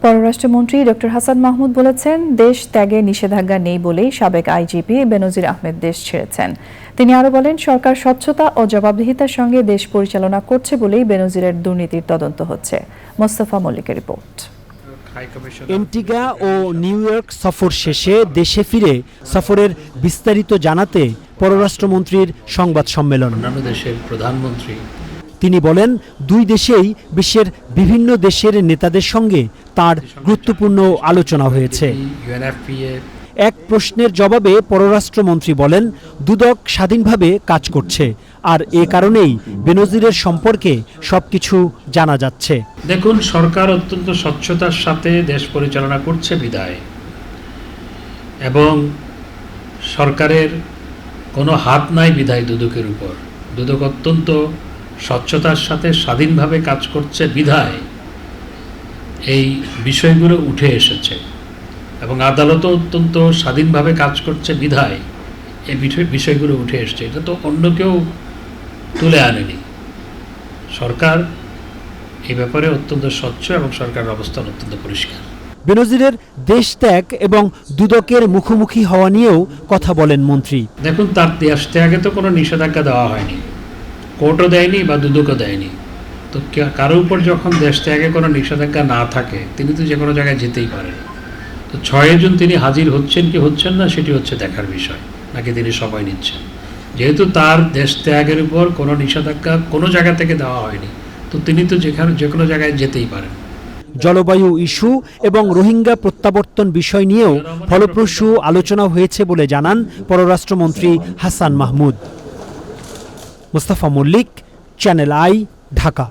পররাষ্ট্রমন্ত্রী ডক্টর হাসান মাহমুদ বলেছেন, দেশ ত্যাগে নিষেধাজ্ঞা নেই বলেই সাবেক আইজিপি বেনজির আহমেদ দেশ ছেড়েছেন। তিনি আরও বলেন, সরকার স্বচ্ছতা ও জবাবদিহিতার সঙ্গে দেশ পরিচালনা করছে বলেই বেনজিরের দুর্নীতির তদন্ত হচ্ছে। মোস্তফা মল্লিকের রিপোর্ট। এন্টিগা ও নিউ ইয়র্ক সফর শেষে দেশে ফিরে সফরের বিস্তারিত জানাতে পররাষ্ট্রমন্ত্রীর সংবাদ সম্মেলন। অন্যান্য দেশের প্রধানমন্ত্রী তিনি বলেন, দুই দেশেই বিশ্বের বিভিন্ন দেশের নেতাদের সঙ্গে তার গুরুত্বপূর্ণ আলোচনা হয়েছে। এক প্রশ্নের জবাবে পররাষ্ট্রমন্ত্রী বলেন, দুদক স্বাধীনভাবে কাজ করছে, আর এ কারণেই বেনজিরের সম্পর্কে সবকিছু জানা যাচ্ছে। দেখুন, সরকার অত্যন্ত স্বচ্ছতার সাথে দেশ পরিচালনা করছে বিদায়, এবং সরকারের কোনো হাত নাই বিদায় দুদকের উপর। দুদক অত্যন্ত স্বচ্ছতার সাথে স্বাধীনভাবে কাজ করছে বিধায় এই বিষয়গুলো উঠে এসেছে, এবং আদালতও অত্যন্ত স্বাধীনভাবে কাজ করছে বিধায় এই বিষয়গুলো উঠে এসেছে। এটা তো অন্য কেউ তুলে আনেনি। সরকার এই ব্যাপারে অত্যন্ত স্বচ্ছ এবং সরকারের অবস্থান অত্যন্ত পরিষ্কার। বেনজিরের দেশ ত্যাগ এবং দুদকের মুখোমুখি হওয়া নিয়েও কথা বলেন মন্ত্রী। দেখুন, তার দেশ ত্যাগে তো কোনো নিষেধাজ্ঞা দেওয়া হয়নি, কোর্টও দেয়নি বা দুদকও দেয়নি। তো কারোর উপর যখন দেশ ত্যাগে কোনো নিষেধাজ্ঞা না থাকে, তিনি তো যে কোনো জায়গায় যেতেই পারেন। তো 6 জুন তিনি হাজির হচ্ছেন কি হচ্ছেন না, সেটি হচ্ছে দেখার বিষয়, নাকি তিনি সময় নিচ্ছেন। যেহেতু তার দেশ ত্যাগের উপর কোনো নিষেধাজ্ঞা কোনো জায়গা থেকে দেওয়া হয়নি, তো তিনি তো যে কোনো জায়গায় যেতেই পারেন। জলবায়ু ইস্যু এবং রোহিঙ্গা প্রত্যাবর্তন বিষয় নিয়েও ফলপ্রসূ আলোচনা হয়েছে বলে জানান পররাষ্ট্রমন্ত্রী হাসান মাহমুদ। Mostafa Mallik, channel I, Dhaka.